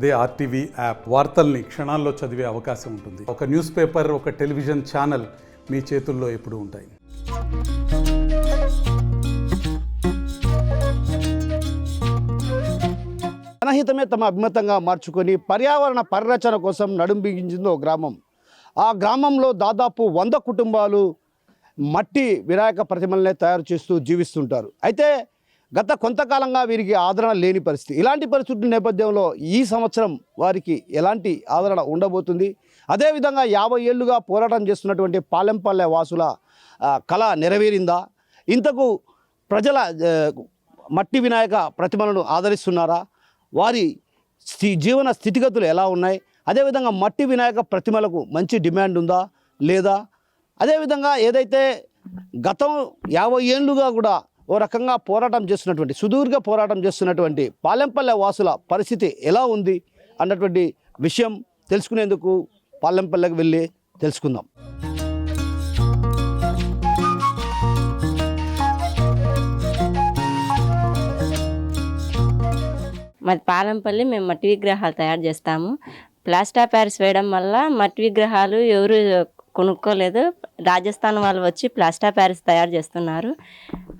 అదే RTV app వార్తల్ని క్షణాల్లో చదివే అవకాశం ఉంటుంది. ఒక న్యూస్ పేపర్, ఒక టెలివిజన్ ఛానల్ మీ చేతుల్లో ఎప్పుడూ ఉంటాయి. జనహితమే తమ అభిమతంగా మార్చుకొని పర్యావరణ పరిరక్షణ కోసం నడుం బిగించింది ఒక గ్రామం. ఆ గ్రామంలో దాదాపు 100 కుటుంబాలు మట్టి వినాయక ప్రతిమలనే తయారు చేస్తూ జీవిస్తుంటారు. అయితే గత కొంతకాలంగా వీరికి ఆదరణ లేని పరిస్థితి. ఇలాంటి పరిస్థితుల నేపథ్యంలో ఈ సంవత్సరం వారికి ఎలాంటి ఆదరణ ఉండబోతుంది? అదేవిధంగా 50 ఏళ్లుగా పోరాటం చేస్తున్నటువంటి పాలెంపల్లె వాసుల కళ నెరవేరిందా? ఇంతకు ప్రజల మట్టి వినాయక ప్రతిమలను ఆదరిస్తున్నారా? వారి జీవన స్థితిగతులు ఎలా ఉన్నాయి? అదేవిధంగా మట్టి వినాయక ప్రతిమలకు మంచి డిమాండ్ ఉందా లేదా? అదేవిధంగా ఏదైతే గతం 50 ఏళ్ళుగా కూడా ఓ రకంగా పోరాటం చేస్తున్నటువంటి సుదీర్ఘ పోరాటం చేస్తున్నటువంటి పాలెంపల్లె వాసుల పరిస్థితి ఎలా ఉంది అన్నటువంటి విషయం తెలుసుకునేందుకు పాలెంపల్లెకి వెళ్ళి తెలుసుకుందాం. మాది పాలెంపల్లి. మేము మట్టి విగ్రహాలు తయారు చేస్తాము. ప్లాస్టర్ ఆఫ్ ప్యారిస్ వేయడం వల్ల మట్టి విగ్రహాలు ఎవరు కొనుక్కోలేదు. రాజస్థాన్ వాళ్ళు వచ్చి ప్లాస్టర్ ఆఫ్ ప్యారిస్ తయారు చేస్తున్నారు.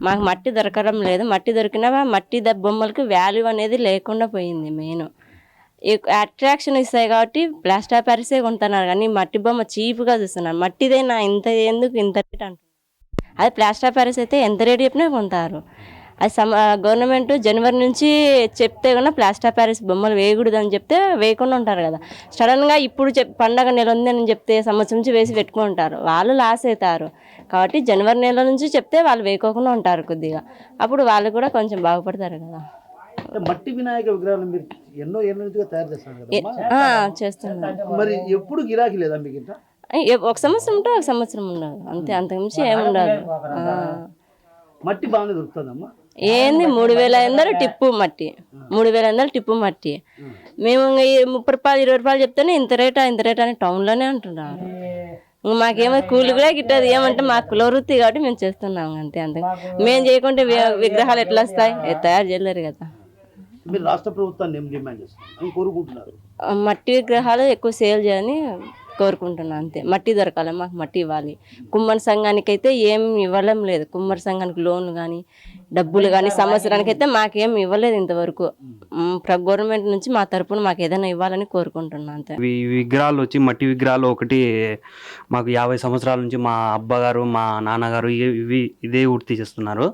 మాకు మట్టి దొరకడం లేదు. మట్టి దొరికినా మట్టి బొమ్మలకు వాల్యూ అనేది లేకుండా పోయింది. మెయిన్ అట్రాక్షన్ ఇస్తాయి కాబట్టి ప్లాస్టర్ ఆఫ్ ప్యారిసే కొంటున్నారు, కానీ మట్టి బొమ్మ చీప్గా చూస్తున్నారు. మట్టిదైనా ఇంత ఎందుకు ఇంత రేట్ అంటున్నారు. అది ప్లాస్టర్ ఆఫ్ ప్యారిస్ అయితే ఎంత రేట్ చెప్పినా కొంటారు. అది గవర్నమెంట్ జనవరి నుంచి చెప్తే కన్నా ప్లాస్టర్ ఆఫ్ ప్యారిస్ బొమ్మలు వేయకూడదు అని చెప్తే వేయకుండా ఉంటారు కదా. సడన్గా ఇప్పుడు పండగ నెల ఉంది అని చెప్తే సంవత్సరం నుంచి వేసి పెట్టుకుని ఉంటారు. వాళ్ళు లాస్ అవుతారు. కాబట్టి జనవరి నెల నుంచి చెప్తే వాళ్ళు వేయకోకుండా ఉంటారు కొద్దిగా. అప్పుడు వాళ్ళు కూడా కొంచెం బాగుపడతారు కదా. మట్టి వినాయక విగ్రహాలు మీరు ఎన్నో ఏళ్ళ నుంచి తయారు చేస్తున్నారు. చేస్తున్నారు. మరి ఎప్పుడు గిరాకీ లేదా మీకు? ఒక సంవత్సరం ఉంటే ఒక సంవత్సరం ఉండదు అంతే, అంతకుమించి ఏముండదు. మట్టి బాగానే దొరుకుతుందమ్మా. ఏంది 3500 టిప్పు మట్టి, 3500 టిప్పు మట్టి. మేము 30 రూపాయలు 20 రూపాయలు చెప్తేనే ఇంత రేటా అని టౌన్లోనే అంటున్నారు. మాకేమో కూలి కూడా గిట్టదు. ఏమంటే మాకు కులవృత్తి కాబట్టి మేము చేస్తున్నాము అంతే. మేము చేయకుంటే విగ్రహాలు ఎట్లా వస్తాయి? తయారు చేయలేరు కదా. మీరు రాష్ట్ర ప్రభుత్వాన్ని ఏం డిమాండ్ చేస్తున్నారు, కోరుకుంటున్నారు? మట్టి విగ్రహాలు ఎక్కువ సేల్ చేయని కోరుకుంటున్నాను అంతే. మట్టి దొరకాలి, మాకు మట్టి ఇవ్వాలి. కుమ్మరి సంఘానికి అయితే ఏం ఇవ్వడం లేదు. కుమ్మరి సంఘానికి లోన్లు కానీ డబ్బులు కానీ సంవత్సరానికి అయితే మాకేం ఇవ్వలేదు ఇంతవరకు. గవర్నమెంట్ నుంచి మా తరపున మాకు ఏదైనా ఇవ్వాలని కోరుకుంటున్నాను అంతే. విగ్రహాలు వచ్చి మట్టి విగ్రహాలు ఒకటి మాకు 50 సంవత్సరాల నుంచి మా అబ్బగారు మా నాన్నగారు ఇదే వృత్తి చేస్తున్నారు.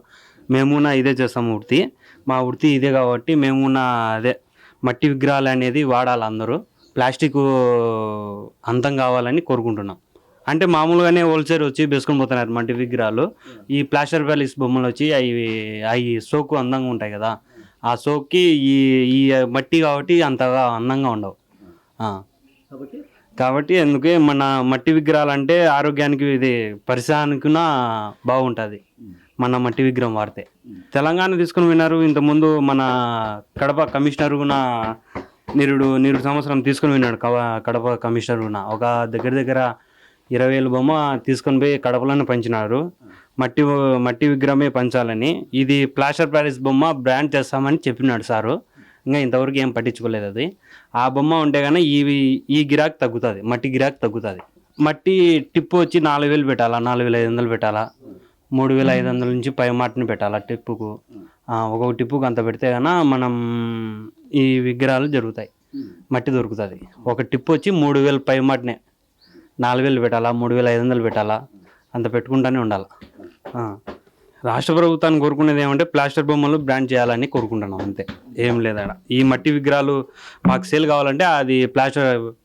మేము ఇదే చేస్తాము వృత్తి. మా వృత్తి ఇదే కాబట్టి మేము అదే మట్టి విగ్రహాలు అనేది వాడాలి. అందరూ ప్లాస్టిక్ అంతం కావాలని కోరుకుంటున్నాం. అంటే మామూలుగానే హోల్సేల్ వచ్చి బేసుకొని పోతున్నారు మట్టి విగ్రహాలు. ఈ ప్లాస్టర్ ప్యారిస్ బొమ్మలు వచ్చి అవి సోకు అందంగా ఉంటాయి కదా. ఆ సోక్కి ఈ మట్టి కాబట్టి అంతగా అందంగా ఉండవు. కాబట్టి అందుకే మన మట్టి విగ్రహాలు అంటే ఆరోగ్యానికి ఇది పరిసరానికి బాగుంటుంది మన మట్టి విగ్రహం వాడితే. తెలంగాణ తీసుకుని విన్నారు. ఇంతకుముందు మన కడప కమిషనర్ కూడా నిరుడు సంవత్సరం తీసుకుని విన్నాడు. కడప కమిషనర్ కూడా ఒక దగ్గర 20,000 బొమ్మ తీసుకొని పోయి కడపలోనే పంచినారు. మట్టి విగ్రహమే పంచాలని. ఇది ప్లాస్టర్ ప్యారిస్ బొమ్మ బ్రాండ్ చేస్తామని చెప్పినాడు సారు. ఇంకా ఇంతవరకు ఏం పట్టించుకోలేదు. అది ఆ బొమ్మ ఉంటే కానీ ఈ గిరాకీ తగ్గుతుంది, మట్టి గిరాకీ తగ్గుతుంది. మట్టి టిప్పు వచ్చి 4,000 పెట్టాలా, 4,500 పెట్టాలా, 3,500 నుంచి పై మాటని పెట్టాలా టిప్పుకు. ఒక్కొక్క టిప్పుకు అంత పెడితే కన్నా మనం ఈ విగ్రహాలు జరుగుతాయి, మట్టి దొరుకుతుంది. ఒక టిప్పు వచ్చి 3,000 పై మాటనే, 4,000 పెట్టాలా, 3,500 పెట్టాలా, అంత పెట్టుకుంటూనే ఉండాలి. రాష్ట్ర ప్రభుత్వాన్ని కోరుకునేది ఏమంటే ప్లాస్టర్ బొమ్మలు బ్రాండ్ చేయాలని కోరుకుంటున్నాం అంతే, ఏం లేదా. ఈ మట్టి విగ్రహాలు మాకు సేల్ కావాలంటే అది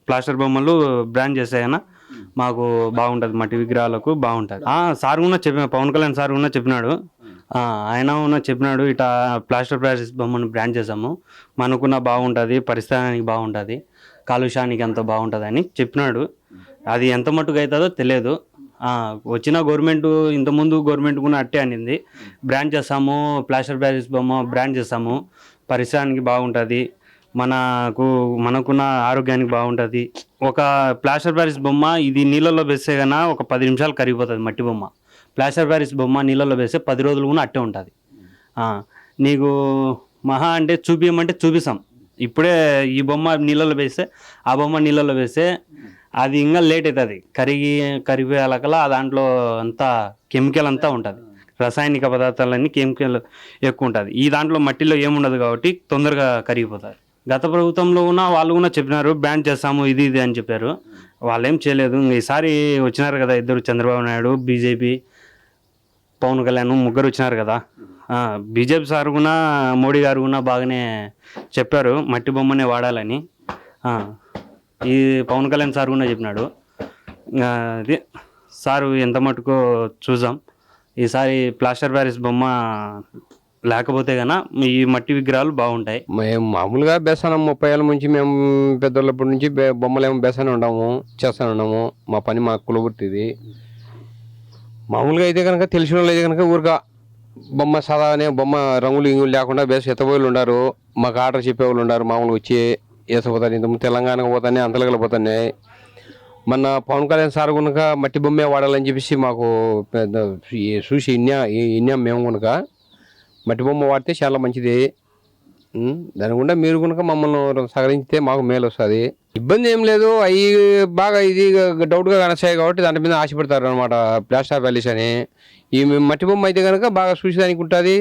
ప్లాస్టర్ బొమ్మలు బ్రాండ్ చేసాయన్నా మాకు బాగుంటుంది. మట్టి విగ్రహాలకు బాగుంటుంది. సార్ కూడా పవన్ కళ్యాణ్ సార్ కూడా చెప్పినాడు. ఆయన కూడా చెప్పినాడు ఇట్లా ప్లాస్టర్ ప్యారిస్ బొమ్మను బ్రాండ్ చేసాము, మనకున్న బాగుంటుంది, పరిసరానికి బాగుంటుంది, కాలుష్యానికి ఎంత బాగుంటుంది అని చెప్పినాడు. అది ఎంత మట్టుకు అవుతుందో తెలియదు. వచ్చిన గవర్నమెంట్ ఇంతకుముందు గవర్నమెంట్ కూడా అట్టే అనింది, బ్రాండ్ చేస్తాము, ప్లాస్టర్ ప్యారిస్ బొమ్మ బ్రాండ్ చేస్తాము, పరిసరానికి బాగుంటుంది, మనకున్న ఆరోగ్యానికి బాగుంటుంది. ఒక ప్లాస్టర్ ప్యారిస్ బొమ్మ ఇది నీళ్ళల్లో వేస్తే కన్నా ఒక 10 నిమిషాలు కరిగిపోతుంది మట్టి బొమ్మ. ప్లాస్టర్ ప్యారిస్ బొమ్మ నీళ్ళల్లో వేస్తే 10 రోజులు కూడా అట్టే ఉంటుంది. నీకు మహా అంటే చూపించమంటే చూపిస్తాం, ఇప్పుడే ఈ బొమ్మ నీళ్ళలో వేస్తే ఆ బొమ్మ నీళ్ళలో వేస్తే అది ఇంకా లేట్ అవుతుంది, కరిగిపోయేలాకలా దాంట్లో అంతా కెమికల్ అంతా ఉంటుంది, రసాయనిక పదార్థాలన్నీ కెమికల్ ఎక్కువ ఉంటుంది. ఈ దాంట్లో మట్టిలో ఏముండదు కాబట్టి తొందరగా కరిగిపోతారు. గత ప్రభుత్వంలో ఉన్న వాళ్ళు కూడా చెప్పినారు బ్యాన్ చేస్తాము ఇది అని చెప్పారు, వాళ్ళు ఏం చేయలేదు. ఈసారి వచ్చినారు కదా ఇద్దరు, చంద్రబాబు నాయుడు, బీజేపీ, పవన్ కళ్యాణ్ ముగ్గురు వచ్చినారు కదా. బీజేపీ సార్ కూడా మోడీ గారు కూడా బాగానే చెప్పారు మట్టి బొమ్మనే వాడాలని. ఈ పవన్ కళ్యాణ్ సార్ కూడా చెప్పినాడు. అది సారు ఎంత మటుకో చూద్దాం. ఈసారి ప్లాస్టర్ ప్యారిస్ బొమ్మ లేకపోతే కన్నా ఈ మట్టి విగ్రహాలు బాగుంటాయి. మేము మామూలుగా బేసానం 30 ఏళ్ళ నుంచి మేము పెద్దోళ్ళప్పటి నుంచి బొమ్మలేమో బేసానే ఉన్నాము, చేస్తూనే ఉన్నాము. మా పని మా కులబుట్టిది. మామూలుగా అయితే కనుక తెలిసిన వాళ్ళు అయితే కనుక ఊరిక బొమ్మ సాదానే బొమ్మ రంగులు ఇంగులు లేకుండా బేస్ ఎత్తబోయిలు ఉన్నారు, మాకు ఆర్డర్ చెప్పేవాళ్ళు ఉన్నారు. మామూలుగా వచ్చి వేసపోతారు. ఇంతకుముందు తెలంగాణకు పోతానే, అంతలగలు పోతానే. మొన్న పవన్ కళ్యాణ్ సార్ కనుక మట్టి బొమ్మే వాడాలని చెప్పేసి మాకు పెద్ద చూసి ఇన్నాం మేము కనుక. మట్టి బొమ్మ వాడితే చాలా మంచిది. దాని గుండా మీరు కనుక మమ్మల్ని సహకరించితే మాకు మేలు వస్తుంది. ఇబ్బంది ఏం లేదు. అవి బాగా ఇది డౌట్గా కనసాయి కాబట్టి దాని మీద ఆశపడతారు అనమాట, ప్లాస్టర్ ప్యాలెస్ అని. ఈ మట్టి బొమ్మ అయితే కనుక బాగా చూసేదానికి ఉంటుంది.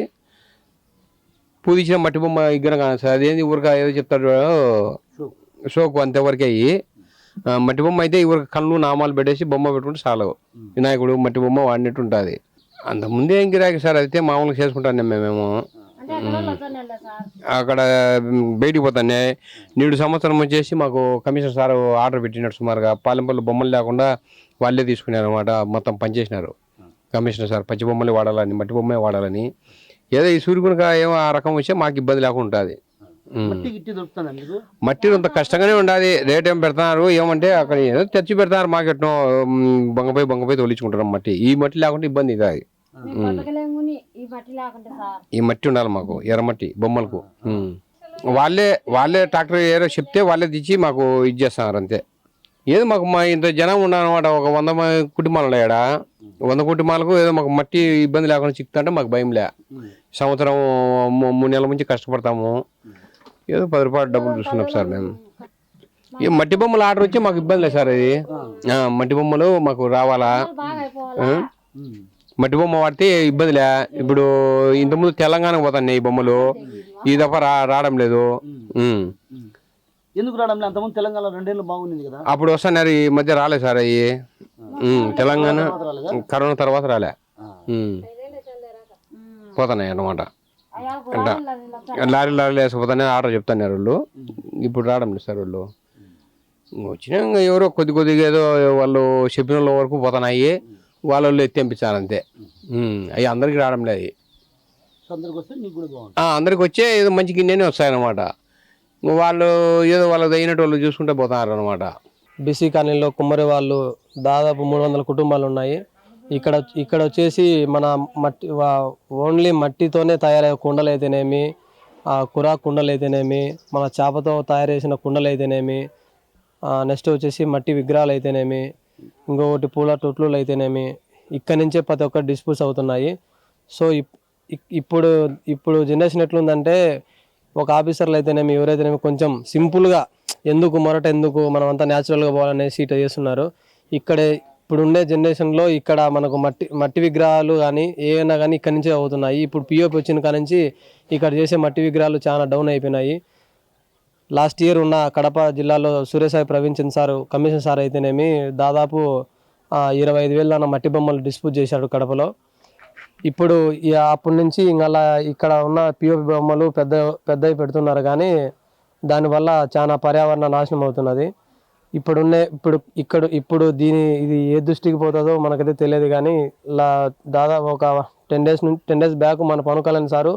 పూదించిన మట్టి బొమ్మ విగ్రహం కానొస్తుంది. అదేంది ఊరిక ఏదో చెప్తారు షోకు అంతవరకే. అయ్యి మట్టి బొమ్మ అయితే ఊరికి కళ్ళు నామాలు పెట్టేసి బొమ్మ పెట్టుకుంటే చాలు. వినాయకుడు మట్టి బొమ్మ వాడినట్టు ఉంటుంది. అంతకుముందే ఏం గిరాకీ సార్, అయితే మామూలుగా చేసుకుంటాను మేము. అక్కడ బయటికి పోతానే 7 సంవత్సరం వచ్చేసి మాకు కమిషనర్ సార్ ఆర్డర్ పెట్టినాడు. సుమారుగా పాలెంపల్లి బొమ్మలు లేకుండా వాళ్ళే తీసుకున్నారు అనమాట. మొత్తం పనిచేసినారు కమిషనర్ సార్, పచ్చి బొమ్మలే వాడాలని, మట్టి బొమ్మే వాడాలని. ఏదో ఈ సూర్యునిక ఏమో ఆ రకం వచ్చే మాకు ఇబ్బంది లేకుండా ఉంటుంది. మట్టి అంత కష్టంగానే ఉండాలి. రేట్ ఏం పెడతారు ఏమంటే అక్కడ ఏదో తెచ్చి పెడతారు మార్కెట్ను, బొంగపోయి తోలించుకుంటారు మట్టి. ఈ మట్టి లేకుంటే ఇబ్బంది కాదు. ఈ మట్టి ఉండాలి మాకు, ఎర్రమట్టి బొమ్మలకు. వాళ్ళే ట్రాక్టర్ ఏదో చెప్తే వాళ్ళే తెచ్చి మాకు ఇది చేస్తున్నారు అంతే. ఏదో మాకు మా ఇంత జనం ఉన్నారనమాట, ఒక 100 కుటుంబాలు ఉన్నాయి. 100 కుటుంబాలకు ఏదో మాకు మట్టి ఇబ్బంది లేకుండా చిక్కుతుంటే మాకు భయం లే. సంవత్సరం 3 నెలల నుంచి కష్టపడతాము. ఏదో 10 రూపాయలు డబ్బులు చూసుకున్నాం సార్ మేము. ఈ మట్టి బొమ్మలు ఆర్డర్ వచ్చి మాకు ఇబ్బంది లేదు సార్. అది మట్టి బొమ్మలు మాకు రావాలా, మట్టి బొమ్మ వాడితే ఇబ్బంది లే. ఇప్పుడు ఇంతకుముందు తెలంగాణకు పోతాయి ఈ బొమ్మలు, ఈ దఫా రావడం లేదు. ఎందుకు రావడం లేదు? అంతకుముందు తెలంగాణ 2 ఏళ్ళు బాగుంది కదా, అప్పుడు వస్తున్నారు. ఈ మధ్య రాలేదు సార్ అవి. తెలంగాణ కరోనా తర్వాత రాలే, పోతున్నాయి అన్నమాట. లారీలు వేసిపోతానే ఆర్డర్ చెప్తున్నారు వాళ్ళు. ఇప్పుడు రావడం లేదు సార్ వాళ్ళు. వచ్చినా ఎవరో కొద్దిగా ఏదో వాళ్ళు చెప్పిన వాళ్ళ వరకు పోతున్నాయి. వాళ్ళు ఎత్తింపించారు అంతే. అవి అందరికి రావడం లేదు. అందరికి వచ్చే ఏదో మంచి గిన్నెనే వస్తాయన్నమాట. వాళ్ళు ఏదో వాళ్ళకి అయినట్టు వాళ్ళు చూసుకుంటే పోతున్నారు అనమాట. బీసీ కాలనీలో కుమ్మరి వాళ్ళు దాదాపు 300 కుటుంబాలు ఉన్నాయి. ఇక్కడ వచ్చేసి మన మట్టి ఓన్లీ మట్టితోనే తయారయ్యే కుండలు అయితేనేమి, కురా కుండలు అయితేనేమి, మన చేపతో తయారు చేసిన కుండలు అయితేనేమి, నెక్స్ట్ వచ్చేసి మట్టి విగ్రహాలు అయితేనేమి, ఇంకొకటి పూల తొట్లు అయితేనేమి, ఇక్కడి నుంచే ప్రతి ఒక్కరు డిస్పోజ్ అవుతున్నాయి. సో ఇప్పుడు జనరేషన్ ఎట్లుందంటే, ఒక ఆఫీసర్లు అయితేనేమి ఎవరైతేనేమి కొంచెం సింపుల్గా ఎందుకు మనం అంతా న్యాచురల్గా పోవాలనేసి ఇట్లా చేస్తున్నారు. ఇప్పుడు ఉండే జనరేషన్లో ఇక్కడ మనకు మట్టి విగ్రహాలు కానీ ఏమైనా కానీ ఇక్కడి నుంచే అవుతున్నాయి. ఇప్పుడు పిఓపి వచ్చిన కాడ నుంచి ఇక్కడ చేసే మట్టి విగ్రహాలు చాలా డౌన్ అయిపోయినాయి. లాస్ట్ ఇయర్ ఉన్న కడప జిల్లాలో Surya Sai Praveen Chand sir commissioner sir అయితేనేమి దాదాపు 25,000 దాకా మట్టి బొమ్మలు డిస్పోజ్ చేశాడు కడపలో. ఇప్పుడు అప్పటి నుంచి ఇంకా ఇక్కడ ఉన్న పిఓపి బొమ్మలు పెద్దవి పెడుతున్నారు, కానీ దానివల్ల చాలా పర్యావరణ నాశనం అవుతున్నది. ఇప్పుడు ఇది ఏ దృష్టికి పోతుందో మనకైతే తెలియదు, కానీ దాదాపు ఒక 10 days బ్యాక్ మన పవన్ కళ్యాణ్ సారు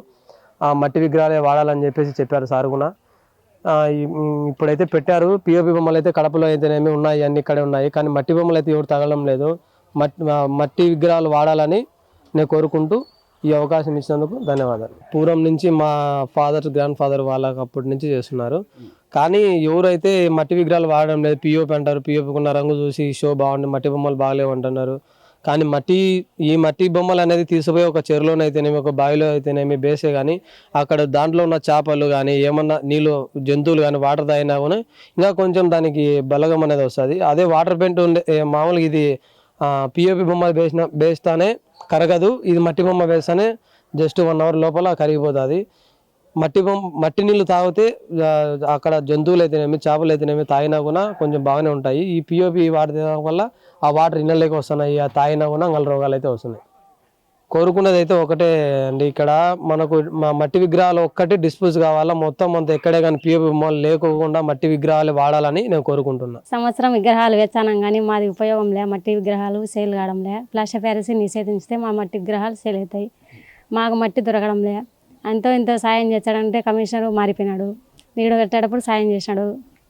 మట్టి విగ్రహాలే వాడాలని చెప్పారు సార్ కూడా. ఇప్పుడైతే పెట్టారు. పిఓపి బొమ్మలు అయితే కడపలో అయితేనేమి ఉన్నాయి, అన్ని ఇక్కడే ఉన్నాయి, కానీ మట్టి బొమ్మలు అయితే ఎవరు తగలడం లేదు. మట్టి విగ్రహాలు వాడాలని నేను కోరుకుంటూ ఈ అవకాశం ఇచ్చినందుకు ధన్యవాదాలు. పూర్వం నుంచి మా గ్రాండ్ ఫాదర్ వాళ్ళకి అప్పటి నుంచి చేస్తున్నారు, కానీ ఎవరైతే మట్టి విగ్రహాలు వాడడం లేదు. పిఓపి అంటారు, పిఓపికి ఉన్న రంగు చూసి షో బాగుంది, మట్టి బొమ్మలు బాగలేవు అంటున్నారు. కానీ ఈ మట్టి బొమ్మలు అనేది తీసుకుపోయి ఒక చెరువులోనైతేనేమి ఒక బావిలో అయితేనేమి బేసే కానీ అక్కడ దాంట్లో ఉన్న చేపలు కానీ ఏమన్నా నీళ్ళు జంతువులు కానీ వాటర్ తాగినా కూడా ఇంకా కొంచెం దానికి బలగం అనేది వస్తుంది. అదే వాటర్ పెయింట్ ఉండే మామూలుగా ఇది పిఓపి బొమ్మ వేస్తానే కరగదు. ఇది మట్టి బొమ్మ వేస్తానే జస్ట్ 1 hour లోపల కరిగిపోతుంది. మట్టి నీళ్ళు తాగితే అక్కడ జంతువులు అయితేనేమి చేపలు అయితేనేమి తాగినా కూడా కొంచెం బాగానే ఉంటాయి. ఈ పిఓపి వాడడం వల్ల ఆ వాటర్ ఇళ్ళలోకి వస్తున్నాయి, ఆ తాగినా కూడా అంగళ రోగాలు అయితే వస్తున్నాయి. కోరుకున్నది అయితే ఒకటే అండి, ఇక్కడ మనకు మట్టి విగ్రహాలు ఒక్కటి డిస్పోజ్ కావాలా, మొత్తం అంతా ఎక్కడే కానీ పిఓపి బొమ్మలు లేకుండా మట్టి విగ్రహాలు వాడాలని నేను కోరుకుంటున్నా. సంవత్సరం విగ్రహాలు వేచానం కానీ మాది ఉపయోగం లే, మట్టి విగ్రహాలు సేల్ కావడంలే. ప్లాస్టర్ ప్యారిస్ నిషేధించితే మా మట్టి విగ్రహాలు సేల్ అవుతాయి. మాకు మట్టి దొరకడంలే. అంతో ఇంతో సాయం చేస్తాడంటే కమిషనర్ మారిపోయినాడు. నీడు కట్టేటప్పుడు సాయం చేసినాడు,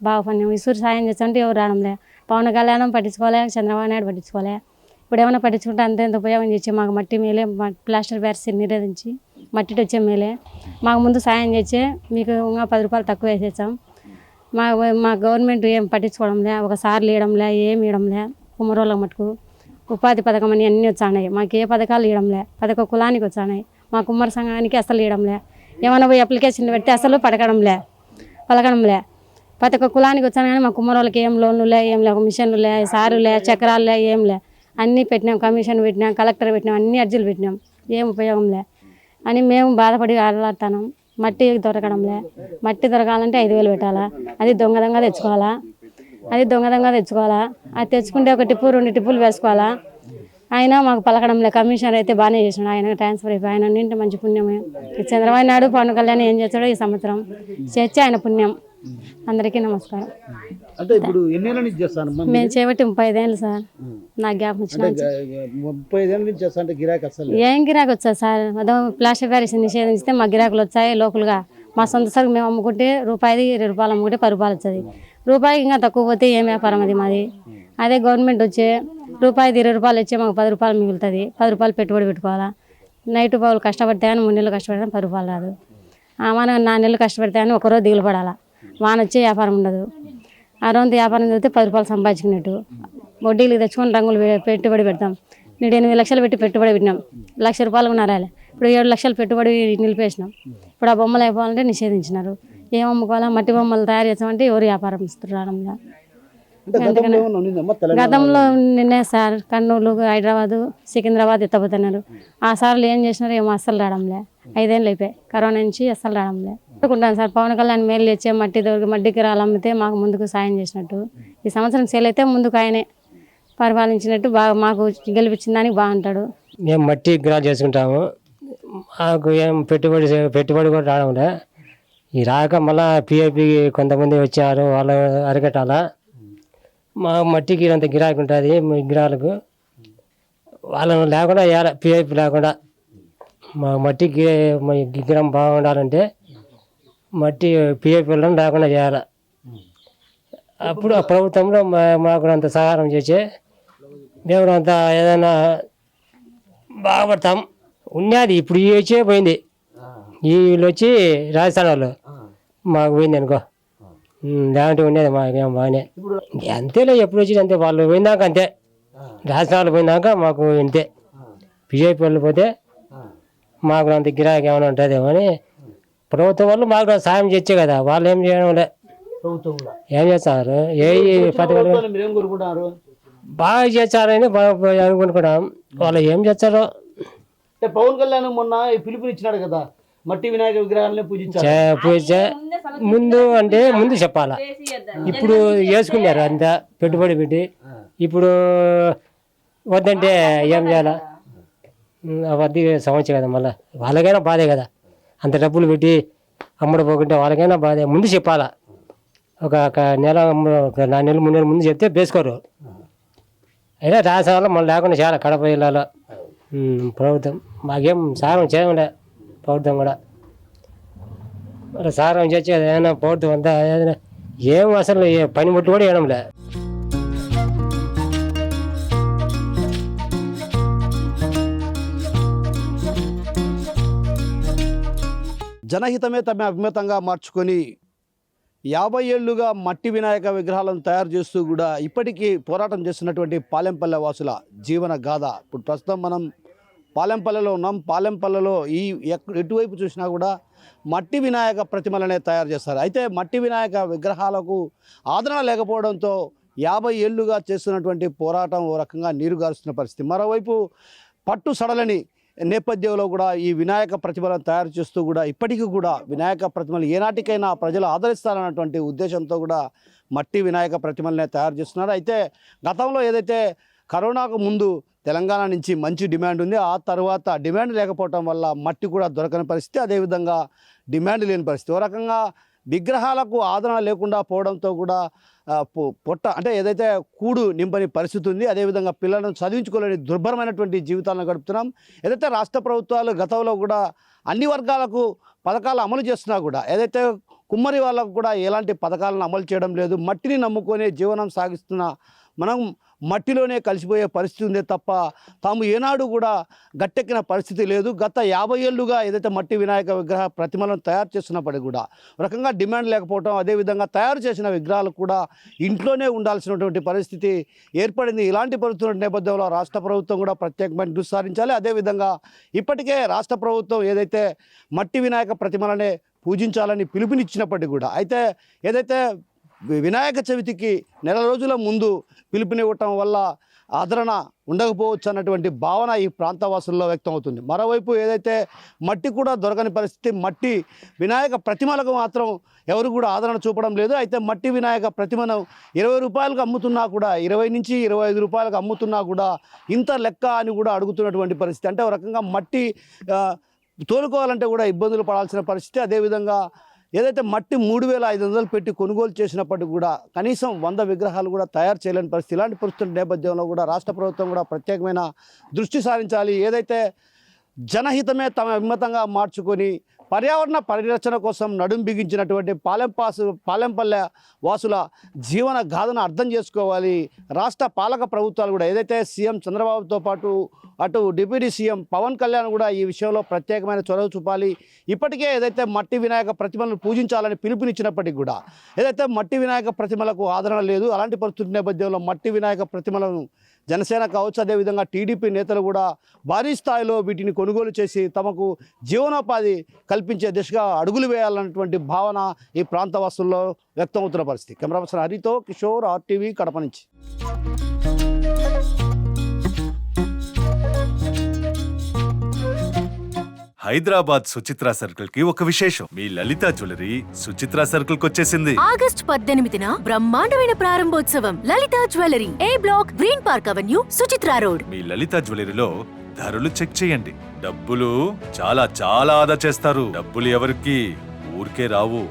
బాగా పని. ఇసురు సాయం చేస్తాడంటే ఎవరు రావడంలే. పవన్ కళ్యాణం పట్టించుకోలే, చంద్రబాబు నాయుడు పట్టించుకోలే. ఇప్పుడు ఏమైనా పట్టించుకుంటే అంత ఎంత ఉపయోగం చేసి మాకు మట్టి మేలే, ప్లాస్టర్ ప్యారిస్ నిరోధించి మట్టి వచ్చే మేలే. మాకు ముందు సాయం చేసే మీకు ఇంకా 10 రూపాయలు తక్కువ వేసేసాం. మా గవర్నమెంట్ ఏం పట్టించుకోవడంలే, ఒకసారి ఇవ్వడంలే, ఏమి ఇవ్వడంలే. కుమ్మరోళ్ళకి మటుకు ఉపాధి పథకం అని అన్నీ వచ్చాయి. మాకు ఏ పథకాలు ఇవ్వడంలే, ప్రతి ఒక్క కులానికి వచ్చాయి. మా కుమ్మరి సంఘానికి అసలు ఇవ్వడంలే. ఏమైనా పోయి అప్లికేషన్లు పెడితే అసలు పలకడంలే. ప్రతి ఒక్క కులానికి వచ్చాను కానీ మా కుమ్మరోళ్ళకి ఏం లోన్లులే, ఏం లే, మిషన్లులే, సారులే, చక్రాలే, ఏం లే. అన్నీ పెట్టినాం, కమిషన్ పెట్టినాం, కలెక్టర్ పెట్టినాం, అన్ని అర్జీలు పెట్టినాం, ఏం ఉపయోగంలే అని మేము బాధపడి ఆడలాడుతున్నాం. మట్టి దొరకడంలే. మట్టి దొరకాలంటే 5,000 పెట్టాలా, అది దొంగ తెచ్చుకోవాలా. అది తెచ్చుకుంటే 1 టిప్పు 2 టిప్పులు వేసుకోవాలా. ఆయన మాకు పలకడంలే. కమిషనర్ అయితే బాగానే చేసినాడు, ఆయన ట్రాన్స్ఫర్ అయిపోయి. ఆయన నింటే మంచి పుణ్యమే. చంద్రబాబు నాయుడు పవన్ కళ్యాణ్ ఏం చేస్తాడో ఈ సంవత్సరం చేర్చి ఆయన పుణ్యం. అందరికీ నమస్కారం. అంటే ఇప్పుడు ఎన్నేళ్ళ నుంచి చేస్తాను? మేము చేపట్టి 35 ఏళ్ళు సార్. నాకు గ్యాప్ వచ్చిన 35 ఏళ్ళ నుంచి చేస్తా అంటే గిరాకీ అసలు ఏం గిరాకీ వచ్చా సార్? అదో ప్లాస్టర్ ప్యారిస్ నిషేధిస్తే మా గిరాకులు వచ్చాయి లోకల్గా. మా సొంత సరుకు మేము అమ్ముకుంటే రూపాయిది 20 రూపాయలు అమ్ముకుంటే 10 రూపాయలు వచ్చేది. రూపాయికి ఇంకా తక్కువ పోతే ఏం వ్యాపారం అది మాది. అదే గవర్నమెంట్ వచ్చే రూపాయిది 20 రూపాయలు వచ్చే మాకు 10 రూపాయలు మిగులుతుంది. 10 రూపాయలు పెట్టుబడి పెట్టుకోవాలా. నైట్ పౌలు కష్టపడితే అని 3 నెలలు కష్టపడితే 10 రూపాయలు రాదు. మనం 4 నెలలు కష్టపడితే అని ఒకరోజు దిగులు పడాలా. వాన వచ్చే వ్యాపారం ఉండదు. ఆ రోజు వ్యాపారం చదివితే 10 రూపాయలు సంపాదించుకున్నట్టు. వడ్డీలు తెచ్చుకొని రంగులు పెట్టుబడి పెడతాం. నేను 8 లక్షలు పెట్టి పెట్టుబడి పెట్టినాం. 1 లక్ష రూపాయలు కూడా రాలే. ఇప్పుడు 7 లక్షలు పెట్టుబడి నిలిపేసినాం. ఇప్పుడు ఆ బొమ్మలు అయిపోవాలంటే నిషేధించినారు. ఏం అమ్ముకోవాలా? మట్టి బొమ్మలు తయారు చేస్తామంటే ఎవరు వ్యాపారం ఇస్తున్నారు. గతంలో నిన్నే సార్ కర్నూలు, హైదరాబాదు, సికింద్రాబాద్ ఎత్తపోతున్నారు. ఆ సార్లు ఏం చేసినారు ఏమో అస్సలు రావడంలే. 5 ఏళ్ళు అయిపోయాయి కరోనా నుంచి, అస్సలు రావడంలే. అనుకుంటాను సార్ పవన్ కళ్యాణ్ మేలు తెచ్చే మట్టికి రాళ్ళు అమ్మితే మాకు ముందుకు సాయం చేసినట్టు. ఈ సంవత్సరం సేల్ అయితే ముందుకు ఆయనే పరిపాలించినట్టు బాగా మాకు గెలిపించిన దానికి బాగుంటాడు. మేము మట్టి విగ్రహాలు చేసుకుంటాము. మాకు ఏం పెట్టుబడి కూడా రావడంలే. ఈ రాక మళ్ళీ పిఐపి కొంతమంది వచ్చారు, వాళ్ళు అరికట్టాలా. మా మట్టికి అంత గిరాకీ ఉంటుంది విగ్రహాలకు. వాళ్ళను లేకుండా వేయాలి, పిఐపి లేకుండా. మా మట్టికి విగ్రహం బాగుండాలంటే మట్టి పిఐపి వాళ్ళని లేకుండా చేయాలి. అప్పుడు ఆ ప్రభుత్వంలో మాకు అంత సహాయం చేసి మేము అంత ఏదైనా బాగుపడతాం. ఉన్నది ఇప్పుడు ఈ వచ్చే పోయింది. వీళ్ళు వచ్చి రాజస్థాన్ వాళ్ళు మాకు పోయింది అనుకో. లేదంటే ఉండేది మాకేం బాగానే. అంతేలే, ఎప్పుడు వచ్చి అంతే. వాళ్ళు పోయినాక అంతే. రాజస్థాన్ వాళ్ళు పోయినాక మాకు ఇంతే. బీజేపీ వాళ్ళు పోతే మాకు అంత గిరాకీ ఏమైనా ఉంటుందేమో అని ప్రభుత్వం వాళ్ళు మాకు సాయం చేచ్చే కదా. వాళ్ళు ఏం చేయడం లే. ఏం చేస్తారు? ఏ పథకాలు బాగా చేస్తారని అనుకుంటున్నాం. వాళ్ళు ఏం చేస్తారో. పవన్ కళ్యాణ్ మొన్న పిలుపునిచ్చినాడు కదా, మట్టి వినాయక విగ్రహాలని పూజించే ముందు చెప్పాలా. ఇప్పుడు వేసుకున్నారు అంత పెట్టుబడి పెట్టి. ఇప్పుడు వద్దంటే ఏం చేయాలా? వద్ద సమస్య కదా. మళ్ళీ వాళ్ళకైనా బాధే కదా. అంత డబ్బులు పెట్టి అమ్మడిపోకుంటే వాళ్ళకైనా బాధే. ముందు చెప్పాలా. ఒక నెల 4 నెలలు 3 నెలల ముందు చెప్తే వేసుకోరు. అయినా రాసాల మళ్ళీ లేకుండా చాలా కడప జిల్లాలో ప్రభుత్వం మాకేం సారం చేయలే. ప్రభుత్వం కూడా మరి సారం చేసి ఏదైనా ప్రభుత్వం అంతా ఏదైనా ఏం అసలు పని ముట్టు కూడా వేయడంలే. జనహితమే తమ అభిమతంగా మార్చుకొని 50 ఏళ్లుగా మట్టి వినాయక విగ్రహాలను తయారు చేస్తూ కూడా ఇప్పటికీ పోరాటం చేస్తున్నటువంటి పాలెంపల్లె వాసుల జీవన గాథ. ఇప్పుడు ప్రస్తుతం మనం పాలెంపల్లెలో ఉన్నాం. పాలెంపల్లెలో ఎటువైపు చూసినా కూడా మట్టి వినాయక ప్రతిమలనే తయారు చేస్తారు. అయితే మట్టి వినాయక విగ్రహాలకు ఆదరణ లేకపోవడంతో 50 ఏళ్లుగా చేస్తున్నటువంటి పోరాటం ఓ రకంగా నీరుగారుస్తున్న పరిస్థితి. మరోవైపు పట్టు సడలని నేపథ్యంలో కూడా ఈ వినాయక ప్రతిమలను తయారు చేస్తూ కూడా ఇప్పటికీ కూడా వినాయక ప్రతిమలు ఏనాటికైనా ప్రజలు ఆదరిస్తారన్నటువంటి ఉద్దేశంతో కూడా మట్టి వినాయక ప్రతిమలనే తయారు చేస్తున్నారు. అయితే గతంలో ఏదైతే కరోనాకు ముందు తెలంగాణ నుంచి మంచి డిమాండ్ ఉంది, ఆ తర్వాత డిమాండ్ లేకపోవటం వల్ల మట్టి కూడా దొరకని పరిస్థితి, అదేవిధంగా డిమాండ్ లేని పరిస్థితి. ఓ రకంగా విగ్రహాలకు ఆదరణ లేకుండా పోవడంతో కూడా పొట్ట అంటే ఏదైతే కూడు నింపని పరిస్థితి ఉంది. అదేవిధంగా పిల్లలను చదివించుకోలేని దుర్భరమైనటువంటి జీవితాలను గడుపుతున్నాం. ఏదైతే రాష్ట్ర ప్రభుత్వాలు గతంలో కూడా అన్ని వర్గాలకు పథకాలు అమలు చేస్తున్నా కూడా ఏదైతే కుమ్మరి వాళ్ళకు కూడా ఎలాంటి పథకాలను అమలు చేయడం లేదు. మట్టిని నమ్ముకొని జీవనం సాగిస్తున్న మనం మట్టిలోనే కలిసిపోయే పరిస్థితి ఉందే తప్ప తాము ఏనాడు కూడా గట్టెక్కిన పరిస్థితి లేదు. గత 50 ఏళ్లుగా ఏదైతే మట్టి వినాయక విగ్రహ ప్రతిమలను తయారు చేస్తున్నప్పటికీ కూడా రకంగా డిమాండ్ లేకపోవడం, అదేవిధంగా తయారు చేసిన విగ్రహాలు కూడా ఇంట్లోనే ఉండాల్సినటువంటి పరిస్థితి ఏర్పడింది. ఇలాంటి పరిస్థితుల నేపథ్యంలో రాష్ట్ర ప్రభుత్వం కూడా ప్రత్యేకమైన దృష్టి సారించాలి. అదేవిధంగా ఇప్పటికే రాష్ట్ర ప్రభుత్వం ఏదైతే మట్టి వినాయక ప్రతిమలనే పూజించాలని పిలుపునిచ్చినప్పటికీ కూడా అయితే ఏదైతే వినాయక చవితికి నెల రోజుల ముందు పిలుపునివ్వటం వల్ల ఆదరణ ఉండకపోవచ్చు అన్నటువంటి భావన ఈ ప్రాంతవాసుల్లో వ్యక్తం అవుతుంది. మరోవైపు ఏదైతే మట్టి కూడా దొరకని పరిస్థితి, మట్టి వినాయక ప్రతిమలకు మాత్రం ఎవరు కూడా ఆదరణ చూపడం లేదు. అయితే మట్టి వినాయక ప్రతిమను 20 రూపాయలకు అమ్ముతున్నా కూడా 20 నుంచి 25 రూపాయలకు అమ్ముతున్నా కూడా ఇంత లెక్క అని కూడా అడుగుతున్నటువంటి పరిస్థితి. అంటే ఒక రకంగా మట్టి తోలుకోవాలంటే కూడా ఇబ్బందులు పడాల్సిన పరిస్థితి. అదేవిధంగా ఏదైతే మట్టి 3500 పెట్టి కొనుగోలు చేసినప్పటికీ కూడా కనీసం 100 విగ్రహాలు కూడా తయారు చేయలేని పరిస్థితి. ఇలాంటి పరిస్థితుల నేపథ్యంలో కూడా రాష్ట్ర ప్రభుత్వం కూడా ప్రత్యేకమైన దృష్టి సారించాలి. ఏదైతే జనహితమే తమ అభిమతంగా మార్చుకొని పర్యావరణ పరిరక్షణ కోసం నడుం బిగించినటువంటి పాలెంపల్లె వాసుల జీవన గాథను అర్థం చేసుకోవాలి. రాష్ట్ర పాలక ప్రభుత్వాలు కూడా ఏదైతే సీఎం చంద్రబాబుతో పాటు అటు డిప్యూటీ సీఎం పవన్ కళ్యాణ్ కూడా ఈ విషయంలో ప్రత్యేకమైన చొరవ చూపాలి. ఇప్పటికే ఏదైతే మట్టి వినాయక ప్రతిమలను పూజించాలని పిలుపునిచ్చినప్పటికీ కూడా ఏదైతే మట్టి వినాయక ప్రతిమలకు ఆదరణ లేదు. అలాంటి పరిస్థితుల నేపథ్యంలో మట్టి వినాయక ప్రతిమలను జనసేన కావచ్చు, అదేవిధంగా టీడీపీ నేతలు కూడా భారీ స్థాయిలో వీటిని కొనుగోలు చేసి తమకు జీవనోపాధి కల్పించే దిశగా అడుగులు వేయాలన్నటువంటి భావన ఈ ప్రాంతవాసుల్లో వ్యక్తమవుతున్న పరిస్థితి. కెమెరా పర్సన్ హరితో కిషోర్, RTV, కడప నుంచి. హైదరాబాద్ సుచిత్ర సర్కిల్ కి ఒక విశేషం. మీ లలిత జ్యువెలరీ సుచిత్ర సర్కిల్ కి వచ్చేసింది. ఆగస్ట్ 18న బ్రహ్మాండమైన ప్రారంభోత్సవం. Lalitha jewellery, A block, green park avenue, Suchitra road. మీ లలిత జ్యువెలరీలో ధరలు చెక్ చేయండి. డబ్బులు చాలా చాలా ఆదా చేస్తారు. డబ్బులు ఎవరికి ఊరికే రావు.